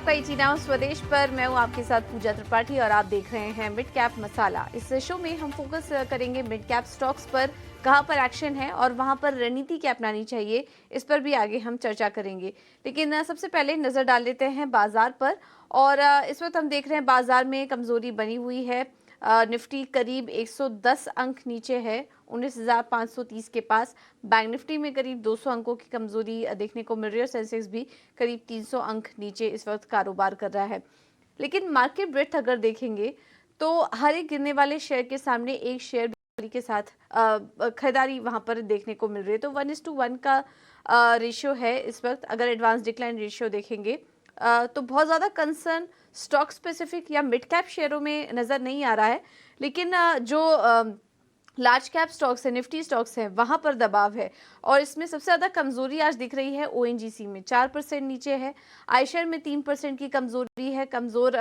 आपका इचीना स्वदेश पर। मैं हूं आपके साथ पूजा त्रिपाठी और आप देख रहे हैं मिड कैप मसाला। इस शो में हम फोकस करेंगे मिड कैप स्टॉक्स पर, कहां पर एक्शन है और वहां पर रणनीति क्या अपनानी चाहिए, इस पर भी आगे हम चर्चा करेंगे। लेकिन सबसे पहले नजर डाल लेते हैं बाजार पर। और इस वक्त हम देख रहे हैं बाजार में कमजोरी बनी हुई है। निफ्टी करीब 110 अंक नीचे है, 19,530 के पास। बैंक निफ्टी में करीब 200 अंकों की कमजोरी देखने को मिल रही है और सेंसेक्स भी करीब 300 अंक नीचे इस वक्त कारोबार कर रहा है। लेकिन मार्केट ब्रेथ अगर देखेंगे तो हर एक गिरने वाले शेयर के सामने एक शेयर के साथ खरीदारी वहां पर देखने को मिल रही है। तो 1:1 का रेशियो है इस वक्त। अगर एडवांस डिक्लाइन रेशियो देखेंगे तो बहुत ज़्यादा कंसर्न स्टॉक स्पेसिफिक या मिड कैप शेयरों में नज़र नहीं आ रहा है। लेकिन जो लार्ज कैप स्टॉक्स है, निफ्टी स्टॉक्स हैं, वहां पर दबाव है। और इसमें सबसे ज़्यादा कमजोरी आज दिख रही है ओएनजीसी में, 4% नीचे है। आईशर में 3% की कमजोरी है, कमज़ोर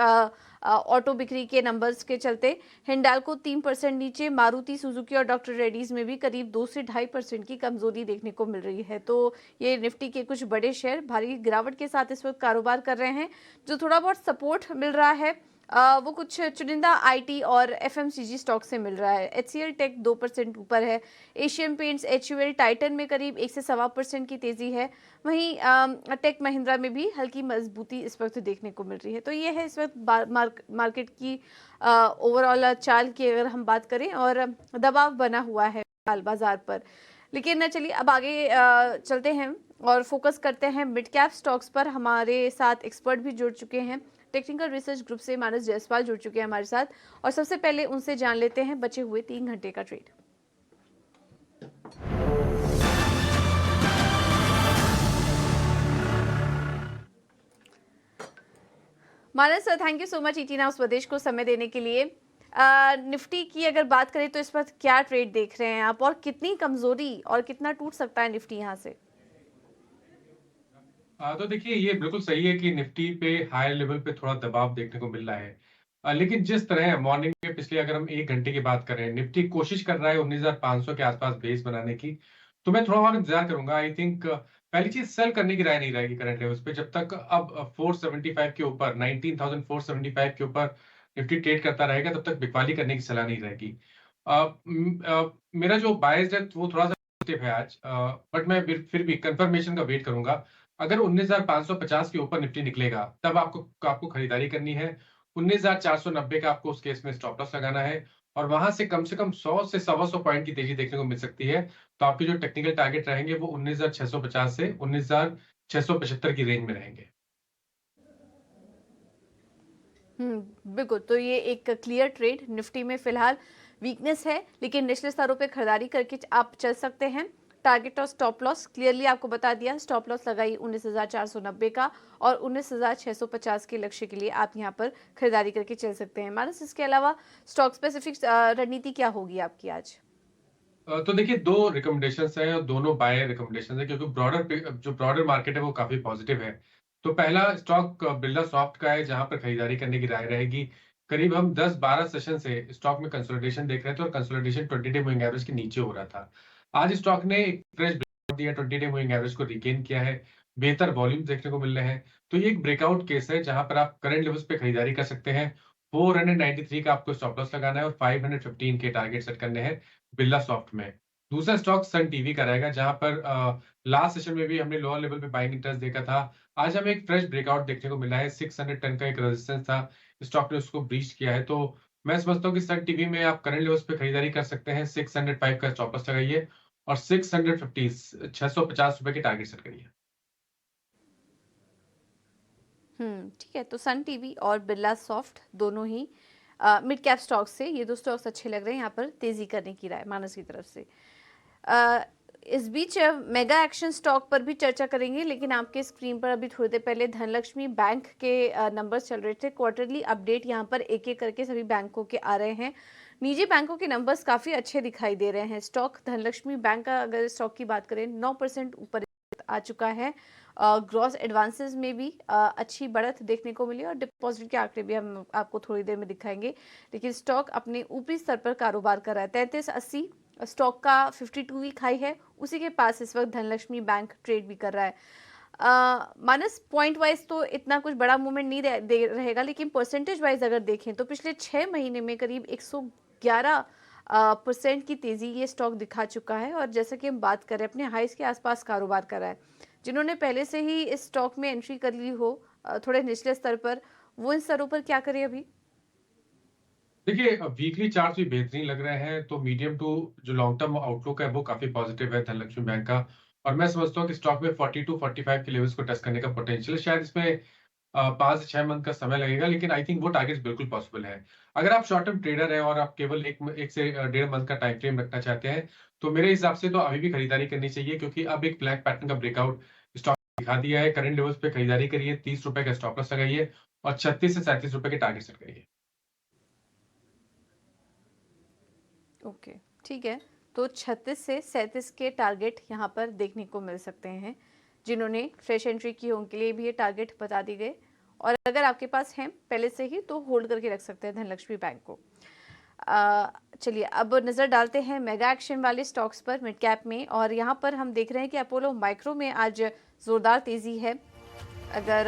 ऑटो बिक्री के नंबर्स के चलते। हिंडाल्को 3% नीचे। मारुति सुजुकी और डॉक्टर रेड्डीज में भी करीब 2 से 2.5% की कमजोरी देखने को मिल रही है। तो ये निफ्टी के कुछ बड़े शेयर भारी गिरावट के साथ इस वक्त कारोबार कर रहे हैं। जो थोड़ा बहुत सपोर्ट मिल रहा है वो कुछ चुनिंदा आईटी और एफएमसीजी स्टॉक से मिल रहा है। एचसीएल टेक 2% ऊपर है। एशियन पेंट्स, एचयूएल, टाइटन में करीब 1 से 1.25% की तेजी है। वहीं टेक महिंद्रा में भी हल्की मजबूती इस वक्त देखने को मिल रही है। तो ये है इस वक्त मार्केट की ओवरऑल चाल की अगर हम बात करें, और दबाव बना हुआ है बाजार पर। लेकिन चलिए अब आगे चलते हैं और फोकस करते हैं मिड कैप स्टॉक्स पर। हमारे साथ एक्सपर्ट भी जुड़ चुके हैं। टेक्निकल रिसर्च ग्रुप से मानस जायसवाल जुड़ चुके हैं हमारे साथ, और सबसे पहले उनसे जान लेते हैं बचे हुए 3 घंटे का trade. Manas, thank you so much इटीना स्वदेश को समय देने के लिए। निफ्टी की अगर बात करें तो इस वक्त क्या ट्रेड देख रहे हैं आप, और कितनी कमजोरी और कितना टूट सकता है निफ्टी यहाँ से? तो देखिए, ये बिल्कुल सही है कि निफ्टी पे हायर लेवल पे थोड़ा दबाव देखने को मिल रहा है। लेकिन जिस तरह मॉर्निंग में पिछले अगर हम 1 घंटे की बात करें, निफ्टी कोशिश कर रहा है 19,500 के आसपास बेस बनाने की, तो मैं थोड़ा और इंतजार करूंगा। आई थिंक पहली चीज, सेल करने की राय नहीं रहेगी करंट लेवल्स पे जब तक अब 475 के ऊपर, 19,475 के ऊपर निफ्टी ट्रेड करता रहेगा, तब तक बिकवाली करने की सलाह नहीं रहेगी। मेरा जो बायस है वो थोड़ा सा पॉजिटिव है आज, बट मैं फिर भी कंफर्मेशन का वेट करूंगा। अगर 19,550 के ऊपर निफ्टी निकलेगा, तब आपको आपको खरीदारी करनी है। 19,490 का आपको उस केस में स्टॉप लॉस लगाना है, और वहां से कम 100 से 125 पॉइंट की तेजी देखने को मिल सकती है। तो आपके जो टेक्निकल टारगेट रहेंगे वो 19,650 से 19,675 की रेंज में रहेंगे। बिल्कुल। तो ये एक क्लियर ट्रेड निफ्टी में फिलहाल वीकनेस है, लेकिन निचले स्तरों पे खरीदारी करके आप चल सकते हैं। टारगेट और स्टॉप लॉस क्लियरली आपको बता दिया। स्टॉप लॉस लगाई 19,490 का, और 19,650 के लक्ष्य के लिए आप यहाँ पर खरीदारी करके चल सकते हैं। मानस, इसके अलावा स्टॉक स्पेसिफिक रणनीति क्या होगी आपकी आज? तो देखिए, दो रिकमेंडेशंस हैं और दोनों बाय रिकमेंडेशंस हैं, क्योंकि ब्रॉडर मार्केट है वो काफी पॉजिटिव है। तो पहला स्टॉक बिरला सॉफ्ट का है, जहां पर खरीदारी करने की राय रहेगी। करीब हम 10-12 सेशन से स्टॉक में कंसोलिडेशन देख रहे थे, और कंसोलिडेशन 20 डे मूविंग एवरेज के नीचे हो रहा था। आज स्टॉक ने एक फ्रेश ब्रेकआउट दिया, 20 डे मूविंग एवरेज को रिगेन किया है। बेहतर वॉल्यूम देखने को मिल रहे हैं। तो ये एक ब्रेकआउट केस है जहां पर आप करंट लेवल्स पे खरीदारी कर सकते हैं। 493 का आपको स्टॉप लॉस लगाना है, और 515 के टारगेट सेट करने हैं बिरला सॉफ्ट में। दूसरा स्टॉक सन टीवी का रहेगा, जहां पर लास्ट सेशन में भी हमने लोअर लेवल पे बाइंग इंटरेस्ट देखा था। आज हमें एक फ्रेश ब्रेकआउट देखने को मिला है। 610 का एक रेजिस्टेंस था, स्टॉक ने उसको ब्रीच किया है। तो मैं समझता हूँ कि सन टीवी में आप करंट लेवल्स पे खरीदारी कर सकते हैं। 605 का स्टॉप लॉस लगाइए, और 650 के टारगेट सेट करिए। ठीक है। तो सन टीवी और बिरला सॉफ्ट दोनों ही मिड कैप स्टॉक्स से, ये दो स्टॉक्स अच्छे लग रहे हैं यहाँ पर तेजी करने की राय मानस की तरफ से। अ, इस बीच मेगा एक्शन स्टॉक पर भी चर्चा करेंगे, लेकिन आपके स्क्रीन पर अभी थोड़ी देर पहले धनलक्ष्मी बैंक के नंबर्स चल रहे थे। क्वार्टरली अपडेट यहाँ पर एक एक करके सभी बैंकों के आ रहे हैं। निजी बैंकों के नंबर्स काफ़ी अच्छे दिखाई दे रहे हैं। स्टॉक धनलक्ष्मी बैंक का अगर स्टॉक की बात करें, 9% ऊपर आ चुका है। ग्रॉस एडवांसेस में भी अच्छी बढ़त देखने को मिली, और डिपॉजिट के आंकड़े भी हम आपको थोड़ी देर में दिखाएंगे। लेकिन स्टॉक अपने ऊपरी स्तर पर कारोबार कर रहा है। 3380 स्टॉक का 52 वीक हाई है, उसी के पास इस वक्त धनलक्ष्मी बैंक ट्रेड भी कर रहा है। मानस पॉइंट वाइज तो इतना कुछ बड़ा मूवमेंट नहीं दे रहेगा, लेकिन परसेंटेज वाइज अगर देखें तो पिछले 6 महीने में करीब 111 परसेंट की तेजी ये स्टॉक दिखा चुका है। और जैसा कि हम बात करें, अपने हाइस के आसपास कारोबार कर रहा है। जिन्होंने पहले से ही इस स्टॉक में एंट्री कर ली हो थोड़े निचले स्तर पर, वो इन स्तरों पर क्या करें अभी? देखिए, वीकली चार्ट्स भी बेहतरीन लग रहे हैं, तो मीडियम टू जो लॉन्ग टर्म आउटलुक है वो काफी पॉजिटिव है धनलक्ष्मी बैंक का। और मैं समझता हूँ कि स्टॉक में 40 टू 45 के लेवल्स को टच करने का पोटेंशियल है। शायद इसमें 5 से 6 मंथ का समय लगेगा, लेकिन आई थिंक वो टारगेट्स बिल्कुल पॉसिबल है। अगर आप शॉर्ट टर्म ट्रेडर हैं और आप केवल 1 से 1.5 मंथ का टाइम फ्रेम रखना चाहते हैं, तो मेरे हिसाब से तो अभी भी खरीदारी करनी चाहिए, क्योंकि अब एक ब्लैक पैटर्न का ब्रेकआउट स्टॉक दिखा दिया है। करंट लेवल्स पे खरीदारी करिए, 30 रुपए का स्टॉप लॉस लगाइए और 36 से 37 रुपए के टारगेट सेट करिए। ओके, ठीक है। तो 36 से 37 के टारगेट यहाँ पर देखने को मिल सकते हैं। जिन्होंने फ्रेश एंट्री की हो उनके लिए भी ये टारगेट बता दी गए, और अगर आपके पास है पहले से ही तो होल्ड करके रख सकते हैं धनलक्ष्मी बैंक को। चलिए अब नज़र डालते हैं मेगा एक्शन वाले स्टॉक्स पर मिड कैप में, और यहाँ पर हम देख रहे हैं कि अपोलो माइक्रो में आज ज़ोरदार तेज़ी है। अगर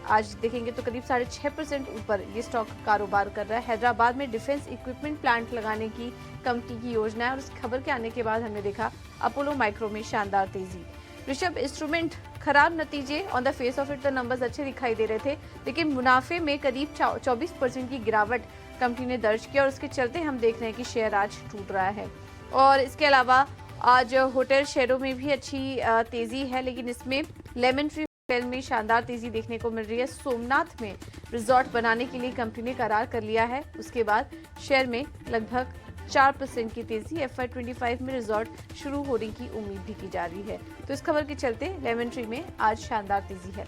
आज देखेंगे तो करीब 6.5% ऊपर ये स्टॉक कारोबार कर रहा है। हैदराबाद में डिफेंस इक्विपमेंट प्लांट लगाने की कंपनी की योजना है, और इस खबर के आने के बाद हमने देखा अपोलो माइक्रो में शानदार तेजी। ऋषभ इंस्ट्रूमेंट खराब नतीजे, on the face of it तो नंबर्स अच्छे दिखाई दे रहे थे, लेकिन मुनाफे में करीब 24% की गिरावट कंपनी ने दर्ज किया, और उसके चलते हम देख रहे हैं कि शेयर आज टूट रहा है। और इसके अलावा आज होटल शेयरों में भी अच्छी तेजी है, लेकिन इसमें लेमन ट्री होटल में शानदार तेजी देखने को मिल रही है। सोमनाथ में रिजॉर्ट बनाने के लिए कंपनी ने करार कर लिया है। उसके बाद शेयर में लगभग 4% की तेजी। FY25 में रिजॉर्ट शुरू होने की उम्मीद भी की जा रही है। तो इस खबर के चलते लेमन ट्री में आज शानदार तेजी है।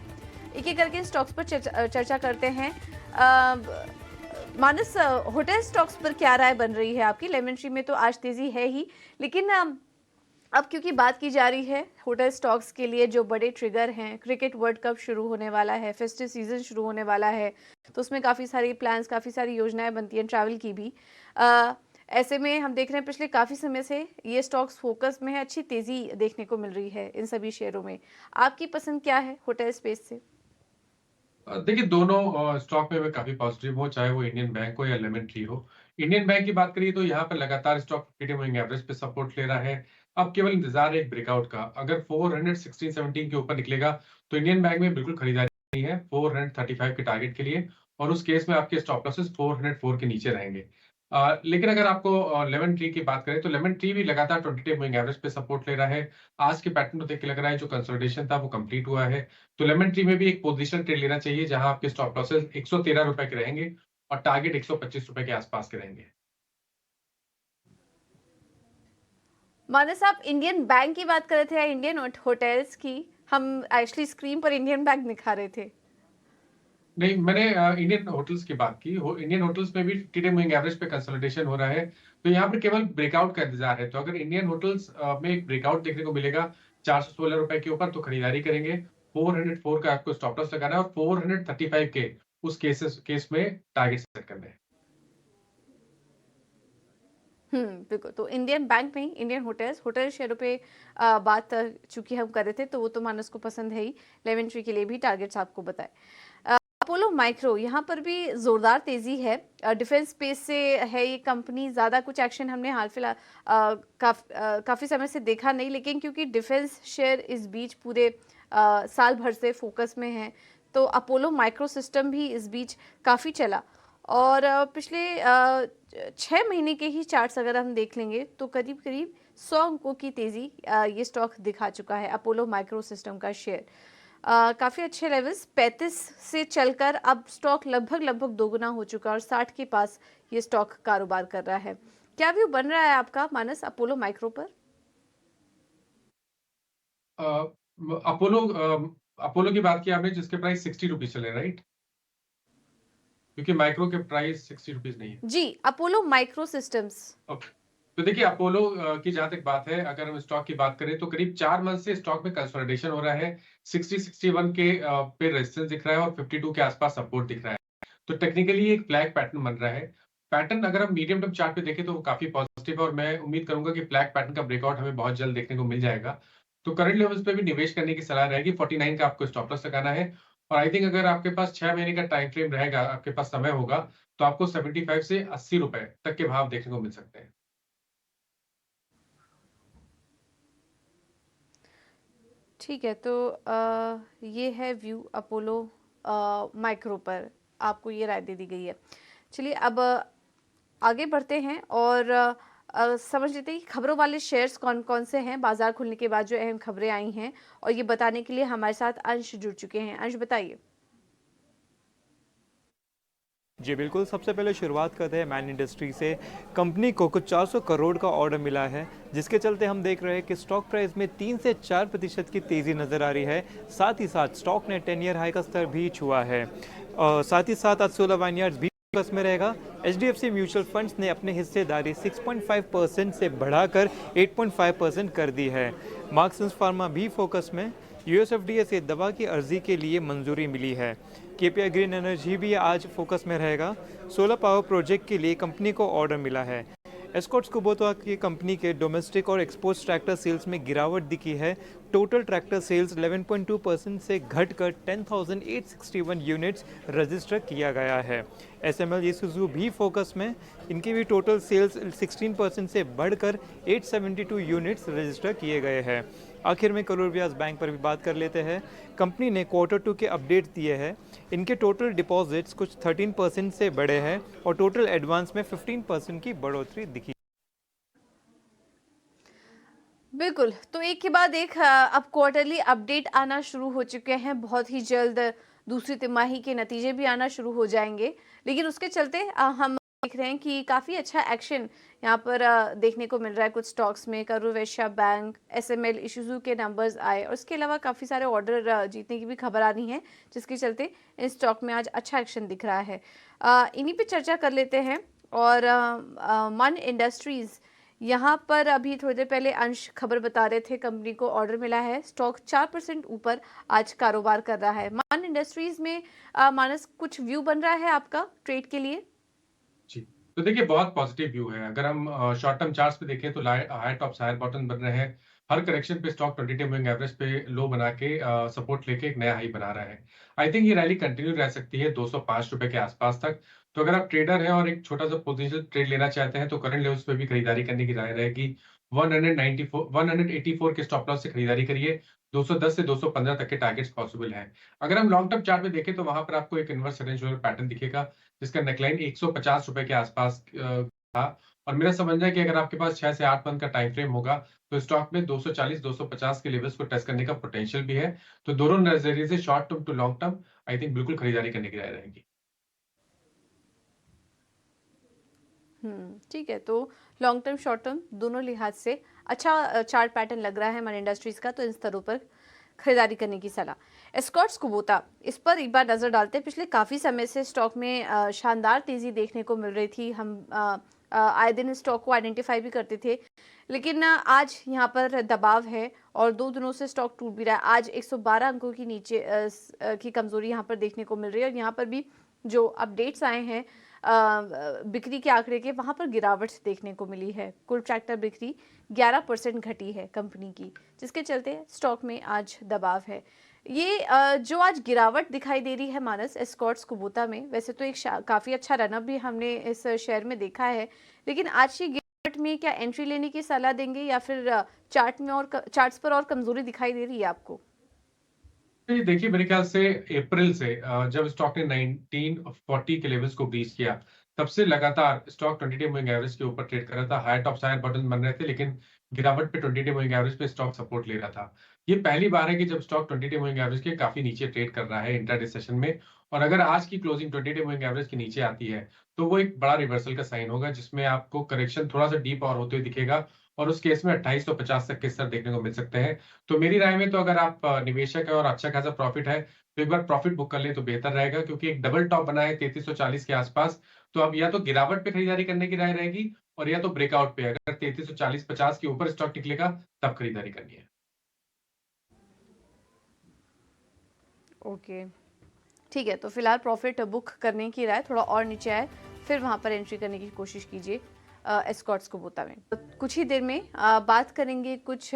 एक एक करके स्टॉक्स पर चर्चा करते हैं। मानस, होटल स्टॉक्स पर क्या राय बन रही है आपकी? लेमन ट्री में तो आज तेजी है ही, लेकिन अब क्योंकि बात की जा रही है होटल स्टॉक्स के लिए जो बड़े ट्रिगर हैं, क्रिकेट वर्ल्ड कप शुरू होने वाला है, फेस्टिव सीजन शुरू होने वाला है, तो उसमें काफ़ी सारी प्लान्स, काफ़ी सारी योजनाएं बनती हैं ट्रैवल की भी। ऐसे में हम देख रहे हैं पिछले काफ़ी समय से ये स्टॉक्स फोकस में है, अच्छी तेज़ी देखने को मिल रही है इन सभी शेयरों में। आपकी पसंद क्या है होटल स्पेस से? देखिए, दोनों स्टॉक में मैं काफी पॉजिटिव हूँ, चाहे वो इंडियन बैंक हो या लेमन ट्री हो। इंडियन बैंक की बात करिए तो यहाँ पर लगातार स्टॉक 50 मूविंग एवरेज पे सपोर्ट ले रहा है। अब केवल इंतजार है एक ब्रेकआउट का। अगर 416-17 के ऊपर निकलेगा तो इंडियन बैंक में बिल्कुल खरीदारी नहीं है 435 के टारगेट के लिए, और उस केस में आपके स्टॉप लॉसेस 404 के नीचे रहेंगे। लेकिन अगर आपको लेमन ट्री की बात करें तो लेमन ट्री भी लगातार 20 मूविंग एवरेज पे सपोर्ट ले रहा है। आज के पैटर्न को देख के लग रहा है जो कंसोलिडेशन था वो कंप्लीट हुआ है। तो लेमन ट्री में भी एक पोजीशन ट्रेड लेना चाहिए, जहां आपके स्टॉप लॉसेस 113 रुपए के रहेंगे और टारगेट 125 रुपए के आसपास के रहेंगे। मानस, आप इंडियन बैंक की बात कर रहे थे या इंडियन होटल्स की? हम एक्चुअली स्क्रीन पर इंडियन बैंक दिखा रहे थे। नहीं, मैंने इंडियन होटल्स की बात की। इंडियन होटल्स में भी 50 डे मूविंग एवरेज पे कंसोलिडेशन हो रहा है, तो यहाँ पर केवल ब्रेकआउट का इंतजार है। तो अगर इंडियन होटल्स में एक ब्रेकआउट देखने को मिलेगा 416 रुपए के ऊपर, तो खरीदारी करेंगे। 404 का आपको स्टॉप लॉस लगाना है और 435 के उस केस में टारगेट सेट करना है। बिल्कुल। तो इंडियन बैंक में इंडियन होटल शेयरों पे बात चूंकि हम कर रहे थे, तो वो तो मानस को पसंद है ही। लेमन ट्री के लिए भी टारगेट्स आपको बताए। अपोलो माइक्रो, यहाँ पर भी जोरदार तेजी है। डिफेंस स्पेस से है ये कंपनी। ज़्यादा कुछ एक्शन हमने हाल फिलहाल काफ़ी समय से देखा नहीं, लेकिन क्योंकि डिफेंस शेयर इस बीच पूरे साल भर से फोकस में है, तो अपोलो माइक्रो सिस्टम भी इस बीच काफ़ी चला। और पिछले 6 महीने के ही चार्ट्स अगर हम देख लेंगे तो करीब करीब 100 अंकों की तेज़ी ये स्टॉक दिखा चुका है अपोलो माइक्रो सिस्टम का शेयर। काफ़ी अच्छे लेवल्स 35 से चलकर अब स्टॉक लगभग दोगुना हो चुका है, और 60 के पास ये स्टॉक कारोबार कर रहा है। क्या व्यू बन रहा है आपका मानस अपोलो माइक्रो पर? अपोलो अपोलो की बात की आपने, जिसके प्राइस 60 रुपीज चले, राइट? क्योंकि माइक्रो के प्राइस 60 रुपीज नहीं है। जी, अपोलो माइक्रो सिस्टम्स। ओके। तो देखिए, अपोलो की जहां तक बात है, अगर हम स्टॉक की बात करें तो करीब 4 मंथ से स्टॉक में कंसोलिडेशन हो रहा है। 60-61 के पे रेजिस्टेंस दिख रहा है और 52 के आसपास सपोर्ट दिख रहा है। तो टेक्निकली एक फ्लैग पैटर्न बन रहा है। पैटर्न अगर हम मीडियम टर्म चार्ट पे देखें तो वो काफी पॉजिटिव है, और मैं उम्मीद करूंगा कि फ्लैग पैटर्न का ब्रेकआउट हमें बहुत जल्द देखने को मिल जाएगा। तो करंट लेवल्स पे भी निवेश करने की सलाह रहेगी। 49 का आपको स्टॉप लॉस लगाना है और आई थिंक अगर आपके पास 6 महीने का टाइम फ्रेम रहेगा, आपके पास समय होगा, तो आपको 75 से ₹80 तक के भाव देखने को मिल सकते हैं। ठीक है, तो ये है व्यू अपोलो माइक्रो पर, आपको ये राय दे दी गई है। चलिए अब आगे बढ़ते हैं और समझ लेते हैं कि खबरों वाले शेयर्स कौन-कौन से हैं, बाजार खुलने के बाद जो अहम खबरें आई हैं, और ये बताने के लिए हमारे साथ अंश जुड़ चुके हैं। अंश बताइए। जी बिल्कुल, सबसे पहले शुरुआत करते हैं मैन इंडस्ट्री से। कंपनी को कुछ 400 करोड़ का ऑर्डर मिला है, जिसके चलते हम देख रहे हैं कि स्टॉक प्राइस में 3 से 4% की तेज़ी नज़र आ रही है। साथ ही साथ स्टॉक ने 10 ईयर हाई का स्तर भी छुआ है। साथ ही साथ आज सोलह वाइनयार्ड्स भी फोकस में रहेगा। HDFC म्यूचुअल फंड्स ने अपनी हिस्सेदारी 6.5% से बढ़ाकर 8.5% कर दी है। मार्क्सन्स फार्मा भी फोकस में। USFDA से दवा की अर्जी के लिए मंजूरी मिली है। KPI ग्रीन एनर्जी भी आज फोकस में रहेगा। सोलर पावर प्रोजेक्ट के लिए कंपनी को ऑर्डर मिला है। एस्कॉर्ट्स कुबोटा की कंपनी के डोमेस्टिक और एक्सपोर्ट ट्रैक्टर सेल्स में गिरावट दिखी है। टोटल ट्रैक्टर सेल्स 11.2% से घटकर 10,861 यूनिट्स रजिस्टर किया गया है। SML Isuzu भी फोकस में। इनकी भी टोटल सेल्स 16% से बढ़कर 872 यूनिट्स रजिस्टर किए गए हैं। आखिर में करोड़ ब्याज बैंक पर भी बात कर लेते हैं। कंपनी ने Q2 के अपडेट दिए हैं। इनके टोटल डिपॉजिट्स कुछ 13% से बढ़े हैं और टोटल एडवांस में 15% की बढ़ोतरी दिखी। बिल्कुल, तो एक के बाद एक अब क्वार्टरली अपडेट आना शुरू हो चुके हैं। बहुत ही जल्द दूसरी तिमाही के नतीजे भी आना शुरू हो जाएंगे, लेकिन उसके चलते हम देख रहे हैं कि काफ़ी अच्छा एक्शन यहाँ पर देखने को मिल रहा है। कुछ स्टॉक्स में Karur Vysya bank, SML Isuzu के नंबर्स आए और इसके अलावा काफ़ी सारे ऑर्डर जीतने की भी खबर आ रही है, जिसके चलते इन स्टॉक में आज अच्छा एक्शन दिख रहा है। इन्हीं पे चर्चा कर लेते हैं। और मन इंडस्ट्रीज़, यहाँ पर अभी थोड़ी देर पहले अंश खबर बता रहे थे, कंपनी को ऑर्डर मिला है। स्टॉक 4% ऊपर आज कारोबार कर रहा है। मान इंडस्ट्रीज में मानस कुछ व्यू बन रहा है आपका ट्रेड के लिए? जी, तो देखिए बहुत पॉजिटिव व्यू है। अगर हम शॉर्ट टर्म चार्ट्स पे देखें तो हायर टॉप्स हायर बॉटम बन रहे हैं। हर करेक्शन पे स्टॉक 20 डे मूविंग एवरेज पे लो बना के सपोर्ट लेके एक नया हाई बना रहा है। आई थिंक ये रैली कंटिन्यू रह सकती है ₹205 के आसपास तक। तो अगर आप ट्रेडर हैं और एक छोटा सा पोजिशनल ट्रेड लेना चाहते हैं तो करंट लेवल्स पे भी खरीदारी करने की राय रहेगी। 184 के स्टॉप लॉस से खरीदारी करिए। 210 से 215 तक के टारगेट्स पॉसिबल हैं। अगर हम लॉन्ग टर्म चार्ट में देखें तो वहां पर आपको एक इनवर्स रेंज पैटर्न दिखेगा, जिसका नेकलाइन ₹150 के आसपास था। और मेरा समझना है कि अगर आपके पास 6 से 8 मंथ का टाइम फ्रेम होगा, तो स्टॉक में 240-250 के लेवल्स को टेस्ट करने का पोटेंशियल भी है। तो दोनों नज़रिए से short term to long term I think बिल्कुल खरीदारी करने की राय रहेगी। ठीक है, तो लॉन्ग टर्म शॉर्ट टर्म दोनों लिहाज से अच्छा चार्ट पैटर्न लग रहा है मन इंडस्ट्रीज का, तो इन स्तरों पर खरीदारी करने की सलाह। एस्कॉर्ट्स कुबोटा, इस पर एक बार नजर डालते हैं। पिछले काफी समय से स्टॉक में शानदार तेजी देखने को मिल रही थी। हम आए दिन स्टॉक को आइडेंटिफाई भी करते थे, लेकिन आज यहाँ पर दबाव है और 2 दिनों से स्टॉक टूट भी रहा है। आज 112 अंकों की नीचे की कमजोरी यहाँ पर देखने को मिल रही है और यहाँ पर भी जो अपडेट्स आए हैं बिक्री के आंकड़े के, वहां पर गिरावट देखने को मिली है। कुल ट्रैक्टर बिक्री 11% घटी है कंपनी की, जिसके चलते स्टॉक में आज दबाव है। ये जो आज गिरावट दिखाई दे रही है मानस एस्कॉर्ट्स कुबोटा में, वैसे तो एक काफी अच्छा रनअप भी हमने इस शेयर में देखा है, लेकिन आज की गिरावट में क्या एंट्री लेने की सलाह देंगे या फिर चार्ट में और चार्ट्स पर और कमजोरी दिखाई दे रही है आपको? जी, देखिए मेरे ख्याल से अप्रैल से जब स्टॉक ने 1940 के लेवल्स को ब्रीच किया, तब से लगातार स्टॉक 20 डे मूविंग एवरेज के ऊपर ट्रेड कर रहा था। हायर टॉप्स हायर बॉटम बन रहे थे, लेकिन गिरावट पे 20 डे मूविंग एवरेज पे स्टॉक सपोर्ट ले रहा था। ये पहली बार है कि जब स्टॉक 20 डे मूविंग एवरेज के काफी नीचे ट्रेड कर रहा है इंट्राडे सेशन में। और अगर आज की क्लोजिंग 20 डे मूविंग एवरेज के नीचे आती है, तो वो एक बड़ा रिवर्सल का साइन होगा, जिसमें आपको करेक्शन थोड़ा सा डीप और होते हुए दिखेगा और उस केस में 2850 तक के स्तर देखने को मिल सकते हैं। तो मेरी राय में तो अगर आप निवेशक है और अच्छा खासा प्रॉफिट है, तो एक बार प्रॉफिट बुक कर ले तो बेहतर रहेगा, क्योंकि एक डबल टॉप बना है 3340 के आसपास। तो अब या तो गिरावट पे खरीदारी करने की राय रहेगी और या तो ब्रेकआउट पे। अगर 3340-50 के ऊपर स्टॉक निकलेगा तब खरीदारी करनी है। ओके, ठीक है, तो फिलहाल प्रॉफिट बुक करने की राय, थोड़ा और नीचे आए फिर वहां पर एंट्री करने की कोशिश कीजिए एस्कॉर्ट्स कुबोटा में। कुछ ही देर में बात करेंगे कुछ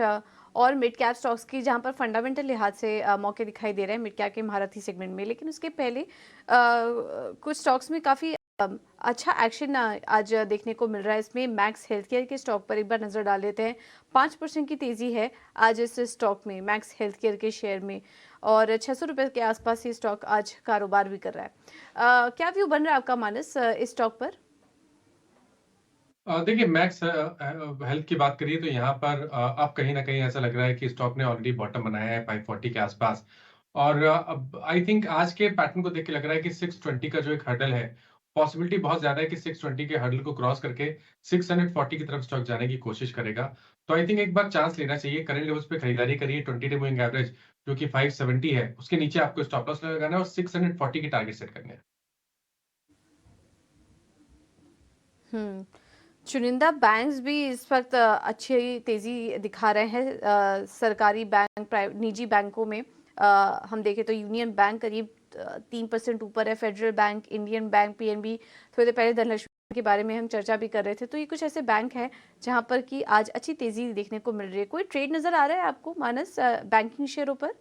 और मिड कैप स्टॉक्स की जहां पर फंडामेंटल लिहाज से मौके दिखाई दे रहे हैं मिड कैप के महारथी सेगमेंट में। लेकिन उसके पहले कुछ स्टॉक्स में काफ़ी अच्छा एक्शन आज देखने को मिल रहा है। इसमें मैक्स हेल्थ केयर के स्टॉक पर एक बार नज़र डाल लेते हैं। 5% की तेज़ी है आज इस स्टॉक में, मैक्स हेल्थ केयर के शेयर में, और 600 रुपये के आसपास ये स्टॉक आज कारोबार भी कर रहा है। क्या व्यू बन रहा है आपका मानस इस स्टॉक पर? देखिए, मैक्स हेल्थ की बात करिए तो यहाँ पर अब कहीं न कहीं ऐसा लग रहा है कि स्टॉक ने ऑलरेडी बॉटम बनाया है 540 के आसपास। और अब आई थिंक आज के पैटर्न को देख के लग रहा है कि 620 का जो एक हर्डल है, पॉसिबिलिटी बहुत ज़्यादा है कि 620 के हर्डल को क्रॉस करके 640 की तरफ स्टॉक जाने की कोशिश करेगा। तो आई थिंक एक बार चांस लेना चाहिए। करंट लेवल्स पे खरीदारी करिए। 20 डे मूविंग एवरेज जो कि 570 है, उसके नीचे आपको स्टॉप लॉस लगाना है और 640 के टारगेट सेट करने हैं। हम्म चुनिंदा बैंक्स भी इस वक्त अच्छी तेजी दिखा रहे हैं। सरकारी बैंक, निजी बैंकों में हम देखें तो यूनियन बैंक करीब 3% ऊपर है, federal bank, Indian bank, PNB. थोड़ी देर पहले धनलक्ष्मी के बारे में हम चर्चा भी कर रहे थे। तो ये कुछ ऐसे बैंक हैं जहां पर कि आज अच्छी तेजी देखने को मिल रही है। कोई ट्रेड नजर आ रहा है आपको मानस बैंकिंग शेयरों पर?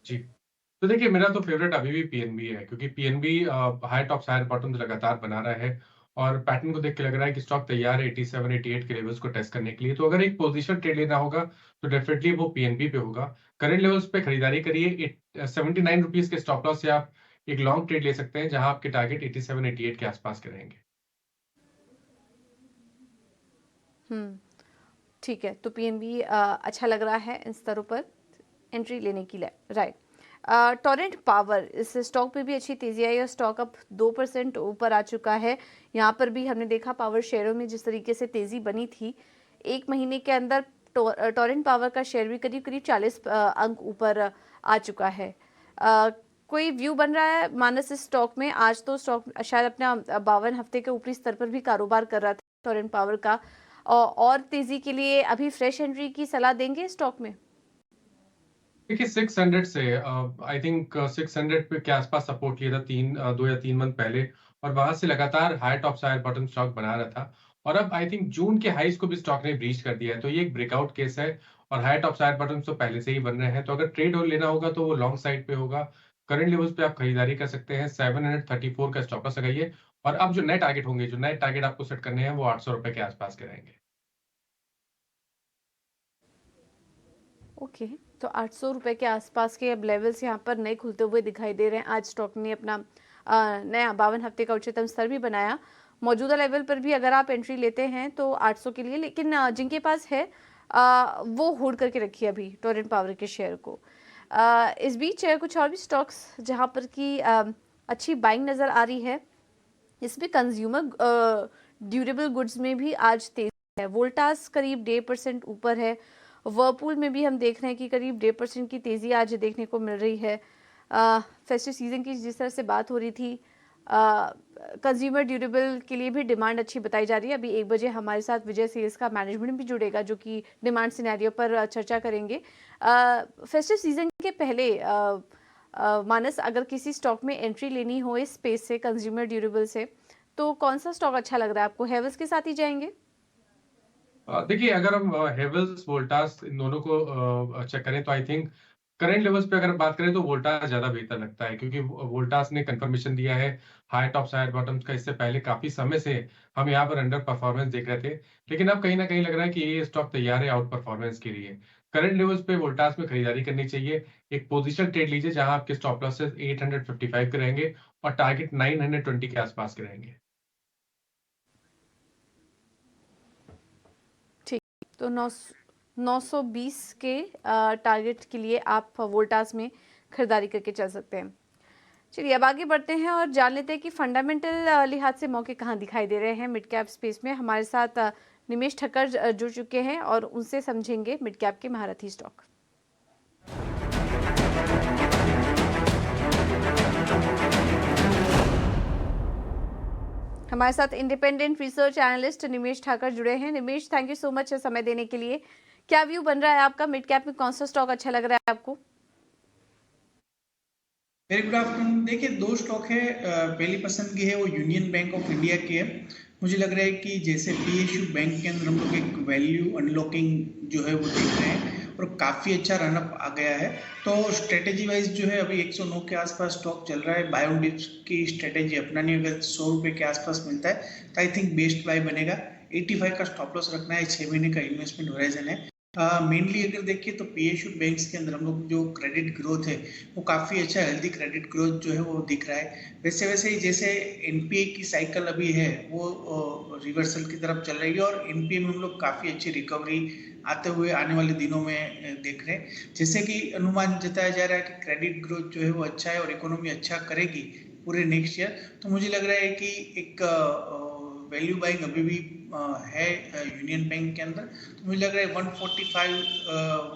जी। तो देखिए, मेरा तो फेवरेट अभी भी पीएनबी है, क्योंकि PNB high tops higher bottoms लगातार बना रहा है और पैटर्न को देख के लग रहा है कि स्टॉक तैयार है 87 88 के लेवल्स को टेस्ट करने के लिए। तो अगर एक पोजीशन ट्रेड लेना होगा तो डेफिनेटली वो पीएनबी पे होगा। करंट लेवल्स पे खरीदारी करिए। 79 रुपीज के स्टॉप लॉस से आप एक लॉन्ग ट्रेड ले सकते हैं, जहां आपके टारगेट 87 88 के आसपास के रहेंगे। हम्म ठीक है, तो पीएनबी अच्छा लग रहा है इन स्तरों पर एंट्री लेने के लिए, राइट। टोरेंट पावर, इस स्टॉक पे भी अच्छी तेजी आई और स्टॉक अब 2% ऊपर आ चुका है। यहाँ पर भी हमने देखा पावर शेयरों में जिस तरीके से तेजी बनी थी, एक महीने के अंदर टोरेंट पावर का शेयर भी करीब करीब 40 अंक ऊपर आ चुका है। कोई व्यू बन रहा है मानस इस स्टॉक में? आज तो स्टॉक शायद अपना 52 हफ्ते के ऊपरी स्तर पर भी कारोबार कर रहा था टोरेंट पावर का, और तेजी के लिए अभी फ्रेश एंट्री की सलाह देंगे स्टॉक में? देखिए, 600 से आई थिंक 600 पे के आसपास सपोर्ट लिया था 2 या 3 मंथ पहले, और वहां से लगातार high top higher bottom stock बना रहा था। और अब आई थिंक जून के हाईज को भी स्टॉक ने ब्रीच कर दिया है, तो ये एक ब्रेकआउट केस है। और हाई टॉप हायर बॉटम तो पहले से ही बन रहे हैं, तो अगर ट्रेड और लेना होगा तो वो लॉन्ग साइड पे होगा। करंट लेवल्स पे आप खरीदारी कर सकते हैं। 734 का स्टॉप लॉस लगाइए। और अब जो नए टारगेट होंगे, जो नए टारगेट आपको सेट करने हैं, वो 800 रुपए के आसपास के रहेंगे। ओके, तो 800 रुपये के आसपास के अब लेवल्स यहाँ पर नए खुलते हुए दिखाई दे रहे हैं। आज स्टॉक ने अपना नया 52 हफ्ते का उच्चतम स्तर भी बनाया। मौजूदा लेवल पर भी अगर आप एंट्री लेते हैं तो 800 के लिए, लेकिन जिनके पास है वो होल्ड करके रखिए अभी टोरेंट पावर के शेयर को। इस बीच कुछ और भी स्टॉक्स जहाँ पर की अच्छी बाइंग नज़र आ रही है। इसमें कंज्यूमर ड्यूरेबल गुड्स में भी आज तेजी है। वोल्टास करीब 1.5% ऊपर है। वर्लपूल में भी हम देख रहे हैं कि करीब 1.5% की तेज़ी आज देखने को मिल रही है। फेस्टिव सीजन की जिस तरह से बात हो रही थी, कंज्यूमर ड्यूरेबल के लिए भी डिमांड अच्छी बताई जा रही है। अभी 1 बजे हमारे साथ विजय सेल्स का मैनेजमेंट भी जुड़ेगा, जो कि डिमांड सिनेरियो पर चर्चा करेंगे। फेस्टिव सीजन के पहले मानस, अगर किसी स्टॉक में एंट्री लेनी हो इस स्पेस से, कंज्यूमर ड्यूरेबल से, तो कौन सा स्टॉक अच्छा लग रहा है आपको? हेवल्स के साथ ही जाएंगे? देखिए, अगर हम हेवल्स वोल्टास इन दोनों को चेक करें तो आई थिंक करंट लेवल्स पे अगर बात करें तो वोल्टास ज्यादा बेहतर लगता है, क्योंकि वोल्टास ने कंफर्मेशन दिया है हाई टॉप्स हायर बॉटम्स का। इससे पहले काफी समय से हम यहाँ पर अंडर परफॉर्मेंस देख रहे थे, लेकिन अब कहीं ना कहीं लग रहा है कि ये स्टॉक तैयार है आउट परफॉर्मेंस के लिए। करंट लेवल्स पे वोल्टास में खरीदारी करनी चाहिए। एक पोजिशन ट्रेड लीजिए जहां आपके स्टॉप लॉसेस 855 के रहेंगे और टारगेट 920 के आसपास के रहेंगे। तो 920 के टारगेट के लिए आप वोल्टास में खरीदारी करके चल सकते हैं। चलिए अब आगे बढ़ते हैं और जान लेते हैं कि फंडामेंटल लिहाज से मौके कहाँ दिखाई दे रहे हैं मिड कैप स्पेस में। हमारे साथ निमेश ठक्कर जुड़ चुके हैं और उनसे समझेंगे मिड कैप के महारथी स्टॉक। हमारे साथ इंडिपेंडेंट रिसर्च एनालिस्ट निमेश ठाकर जुड़े हैं। निमेश, थैंक यू सो मच समय देने के लिए। क्या व्यू बन रहा है आपका? मिड कैप में कौन सा स्टॉक अच्छा लग रहा है आपको? Very good afternoon. देखिए, 2 स्टॉक है। पहली पसंद की है वो यूनियन बैंक ऑफ इंडिया की है। मुझे लग रहा है कि जैसे पीएसयू बैंक के अंदर हम लोग एक वैल्यू अनलॉकिंग जो है वो देख रहे हैं, और काफ़ी अच्छा रनअप आ गया है। तो स्ट्रेटेजी वाइज जो है अभी 109 के आसपास स्टॉक चल रहा है। बाय ऑन डिप्स की स्ट्रेटेजी अपनानी अगर 100 रुपये के आसपास मिलता है तो आई थिंक बेस्ट बाय बनेगा। 85 का स्टॉप लॉस रखना है, 6 महीने का इन्वेस्टमेंट होराइजन है। मेनली अगर देखिए तो पीएसयू बैंक्स के अंदर हम लोग जो क्रेडिट ग्रोथ है वो काफ़ी अच्छा हेल्दी क्रेडिट ग्रोथ जो है वो दिख रहा है। वैसे वैसे ही जैसे एनपीए की साइकिल अभी है वो रिवर्सल की तरफ चल रही है और एनपीए में हम लोग काफ़ी अच्छी रिकवरी आते हुए आने वाले दिनों में देख रहे हैं। जैसे कि अनुमान जताया जा रहा है कि क्रेडिट ग्रोथ जो है वो अच्छा है और इकोनॉमी अच्छा करेगी पूरे नेक्स्ट ईयर। तो मुझे लग रहा है कि एक वैल्यू बाइंग अभी भी है यूनियन बैंक के अंदर। तो मुझे लग रहा है 145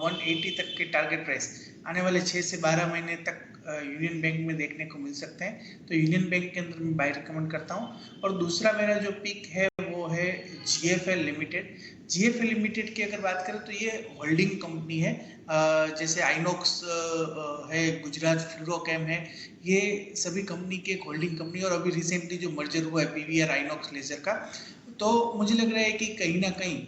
180 तक के टारगेट प्राइस आने वाले 6 से 12 महीने तक यूनियन बैंक में देखने को मिल सकते हैं। तो यूनियन बैंक के अंदर मैं बाय रिकमेंड करता हूँ। और दूसरा मेरा जो पिक है वो है जीएफएल लिमिटेड। जीएफएल लिमिटेड की अगर बात करें तो ये होल्डिंग कंपनी है। जैसे आइनॉक्स है, गुजरात फ्लोरोकेम है, ये सभी कंपनी की एक होल्डिंग कंपनी। और अभी रिसेंटली जो मर्जर हुआ है पीवीआर आइनॉक्स लेजर का, तो मुझे लग रहा है कि कहीं ना कहीं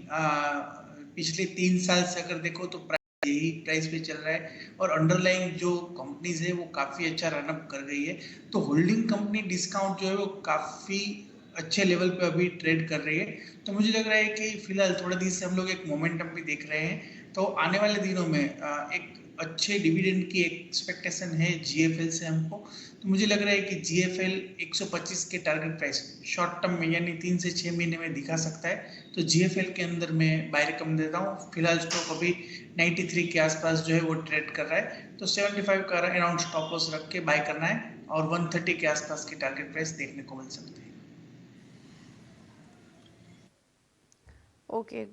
पिछले 3 साल से अगर देखो तो यही प्राइस पे चल रहा है और अंडरलाइंग जो कंपनीज है वो काफ़ी अच्छा रनअप कर रही है। तो होल्डिंग कंपनी डिस्काउंट जो है वो काफ़ी अच्छे लेवल पे अभी ट्रेड कर रही है। तो मुझे लग रहा है कि फिलहाल थोड़े दिन से हम लोग एक मोमेंटम भी देख रहे हैं। तो आने वाले दिनों में एक अच्छे डिविडेंड की एक्सपेक्टेशन है जीएफएल से हमको। तो मुझे लग रहा है कि जीएफएल 125 के टारगेट प्राइस शॉर्ट टर्म में यानी 3 से 6 महीने में दिखा सकता है। तो जीएफएल के अंदर मैं बाय रिकमेंड देता हूँ। फिलहाल स्टॉक अभी 93 के आसपास जो है वो ट्रेड कर रहा है। तो 75 का अराउंड स्टॉप लॉस रख के बाय करना है और 130 के आसपास की टारगेट प्राइस देखने को मिल सकती है। ओके,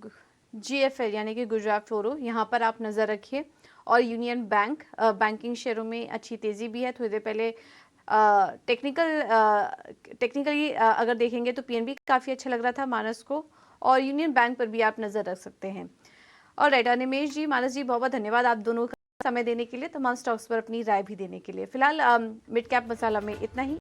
जीएफएल यानी कि गुजरात फ्लोरो, यहाँ पर आप नज़र रखिए। और यूनियन बैंक, बैंकिंग शेयरों में अच्छी तेज़ी भी है। थोड़ी देर पहले टेक्निकली अगर देखेंगे तो पीएनबी काफ़ी अच्छा लग रहा था मानस को, और यूनियन बैंक पर भी आप नज़र रख सकते हैं। और राइट, निमेश जी, मानस जी, बहुत बहुत धन्यवाद आप दोनों का समय देने के लिए, तमाम स्टॉक्स पर अपनी राय भी देने के लिए। फिलहाल मिड कैप मसाला में इतना ही।